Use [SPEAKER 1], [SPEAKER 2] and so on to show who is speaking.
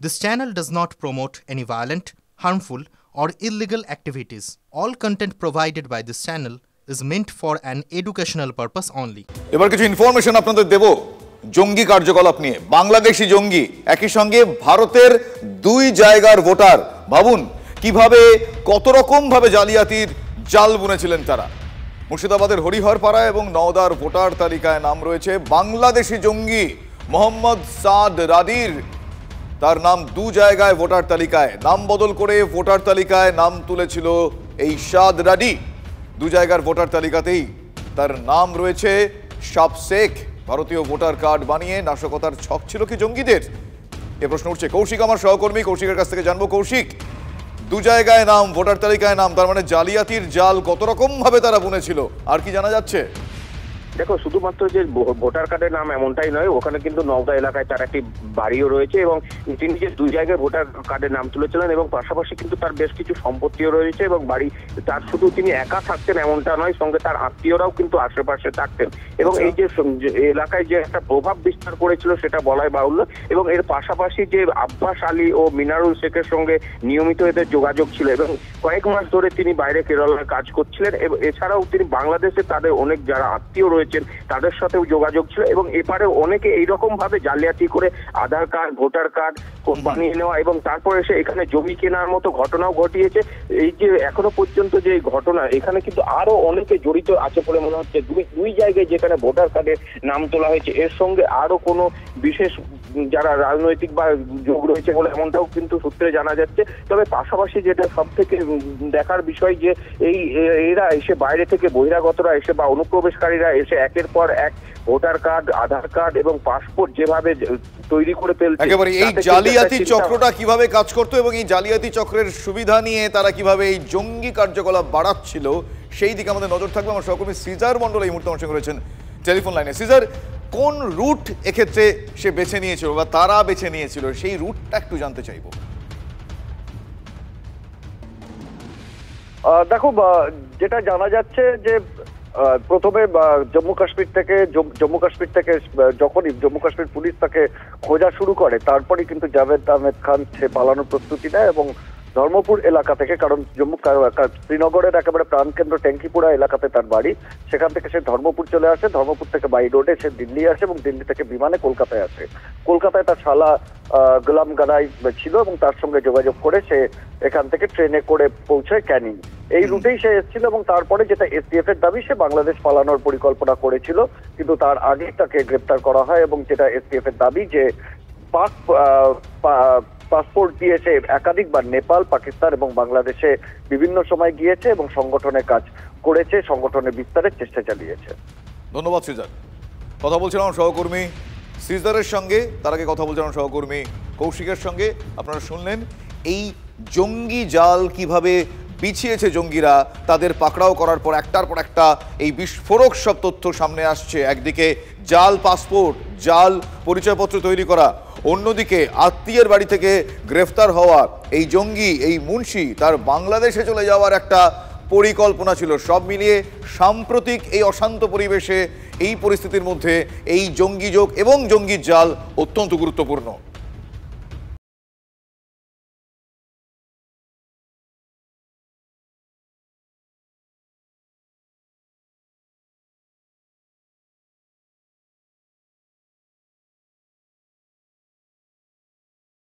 [SPEAKER 1] This channel does not promote any violent, harmful, or illegal activities. All content provided by this channel is meant for an educational purpose only.
[SPEAKER 2] এবার কিছু information আপনাদের দেব জঙ্গি কার্যকলাপ নিয়ে। বাংলাদেশি জঙ্গি একই সঙ্গে ভারতের দুই জায়গার ভোটার, ভাবুন কিভাবে কত রকম ভাবে জালিয়াতির জাল বুনেছিলেন তারা। মুর্শিদাবাদের হরিহরপাড়া এবং নওদার ভোটার তালিকায় নাম রয়েছে বাংলাদেশি জঙ্গি মোহাম্মদ সাদ রাদির। তার নাম দু জায়গায় ভোটার তালিকায়, নাম বদল করে ভোটার তালিকায় নাম তুলেছিল এই সাদ রাদি। দু জায়গার ভোটার তালিকাতেই তার নাম রয়েছে শাব শেখ। ভারতীয় ভোটার কার্ড বানিয়ে নাশকতার ছক ছিল কি জঙ্গিদের? এ প্রশ্ন উঠছে। কৌশিক আমার সহকর্মী, কৌশিকের কাছ থেকে জানবো। কৌশিক, দু জায়গায় নাম, ভোটার তালিকায় নাম, তার মানে জালিয়াতির জাল কত রকম ভাবে তারা বুনেছিল, আর কি জানা যাচ্ছে?
[SPEAKER 3] দেখো, শুধুমাত্র যে ভোটার কার্ডের নাম এমনটাই নয়, ওখানে কিন্তু নওদা এলাকায় তার একটি বাড়িও রয়েছে এবং তিনি যে দুই জায়গায় ভোটার কার্ডের নাম তুলেছিলেন এবং পাশাপাশি কিন্তু তার বেশ কিছু সম্পত্তিও রয়েছে এবং বাড়ি। তার শুধু তিনি একা থাকতেন এমনটা নয়, সঙ্গে তার আত্মীয়রাও কিন্তু আশেপাশে থাকতেন এবং এই যে এলাকায় যে একটা প্রভাব বিস্তার করেছিল সেটা বলাই বাহুল্য। এবং এর পাশাপাশি যে আব্বাস আলী ও মিনারুল শেখের সঙ্গে নিয়মিত এদের যোগাযোগ ছিল এবং কয়েক মাস ধরে তিনি বাইরে কেরালায় কাজ করছিলেন। এছাড়াও তিনি বাংলাদেশে তাদের অনেক যারা আত্মীয় রয়েছেন তাদের সাথেও যোগাযোগ ছিল এবং এপারে অনেকে এইরকম ভাবে জালিয়াতি করে আধার কার্ড, ভোটার কার্ড বানিয়ে নেওয়া এবং তারপর এসে এখানে জমি কেনার মতো ঘটনাও ঘটিয়েছে। এই যে এখনো পর্যন্ত যে ঘটনা, এখানে কিন্তু আরো অনেকে জড়িত আছে বলে মনে হচ্ছে। দুই জায়গায় যেখানে ভোটার কার্ডের নাম তোলা হয়েছে, এর সঙ্গে আরো কোনো বিশেষ যারা রাজনৈতিক বা যোগ রয়েছে বলে এমনটাও কিন্তু সূত্রে জানা যাচ্ছে। তবে পাশাপাশি যেটা সব থেকে দেখার বিষয় যে এরা এসে বাইরে থেকে বহিরাগতরা এসে বা অনুপ্রবেশকারীরা এসে একের পর এক ভোটার কার্ড, আধার কার্ড এবং পাসপোর্ট যেভাবে তৈরি করে ফেলছে,
[SPEAKER 2] একেবারে এই জালিয়াতি চক্রটা কিভাবে কাজ করতো এবং এই জালিয়াতি চক্রের সুবিধা নিয়ে তারা কিভাবে এই জঙ্গি কার্যকলাপ বাড়াচ্ছিল সেই দিকে আমাদের নজর থাকবে। আমার সহকর্মী সিজার মন্ডল এই মুহূর্তে আমার সঙ্গে রয়েছেন টেলিফোন লাইনে। সিজার, কোন রুট এক্ষেত্রে সে বেছে নিয়েছিল বা তারা বেছে নিয়েছিল, সেই রুটটা একটু জানতে চাইবো।
[SPEAKER 4] দেখো, যেটা জানা যাচ্ছে যে প্রথমে জম্মু কাশ্মীর থেকে যখনই জম্মু কাশ্মীর পুলিশ তাকে খোঁজা শুরু করে, তারপরেই কিন্তু জাভেদ আহমেদ খান সে পালানোর প্রস্তুতি নেয় এবং ধর্মপুর এলাকা থেকে, কারণ শ্রীনগরের একেবারে প্রাণকেন্দ্র ট্যাঙ্কিপুরা এলাকাতে তার বাড়ি, সেখান থেকে সে ধর্মপুর চলে আসে। ধর্মপুর থেকে বাই রোডে সে দিল্লি আসে এবং দিল্লি থেকে বিমানে কলকাতায় আসে। কলকাতায় তার শালা গোলাম গানাই ছিল এবং তার সঙ্গে যোগাযোগ করে সে এখান থেকে ট্রেনে করে পৌঁছায় ক্যানিং। এই রুটেই সে এসেছিল এবং তারপরে যেটা এসটিএফ এর দাবি, সে বাংলাদেশ পালানোর পরিকল্পনা করেছিল, কিন্তু তার আগে তাকে গ্রেপ্তার করা হয় এবং যেটা এসটিএফ এর দাবি যে পাসপোর্ট দিয়ে সে একাধিকবার নেপাল, পাকিস্তান এবং বাংলাদেশে বিভিন্ন সময় গিয়েছে এবং সংগঠনের কাজ করেছে, সংগঠনের বিস্তারের চেষ্টা চালিয়েছে।
[SPEAKER 2] ধন্যবাদ সিজার। কথা বলছিলাম সহকর্মী সিজারের সঙ্গে, তার আগে কথা বলছিলাম সহকর্মী কৌশিকের সঙ্গে। আপনারা শুনলেন এই জঙ্গি জাল কিভাবে বিছিয়েছে জঙ্গিরা, তাদের পাকড়াও করার পর একটার পর একটা এই বিস্ফোরক সব তথ্য সামনে আসছে। একদিকে জাল পাসপোর্ট, জাল পরিচয়পত্র তৈরি করা, অন্যদিকে আত্মীয়ের বাড়ি থেকে গ্রেফতার হওয়া এই জঙ্গি, এই মুন্সি, তার বাংলাদেশে চলে যাওয়ার একটা পরিকল্পনা ছিল। সব মিলিয়ে সাম্প্রতিক এই অশান্ত পরিবেশে, এই পরিস্থিতির মধ্যে এই জঙ্গি যোগ এবং জঙ্গির জাল অত্যন্ত গুরুত্বপূর্ণ।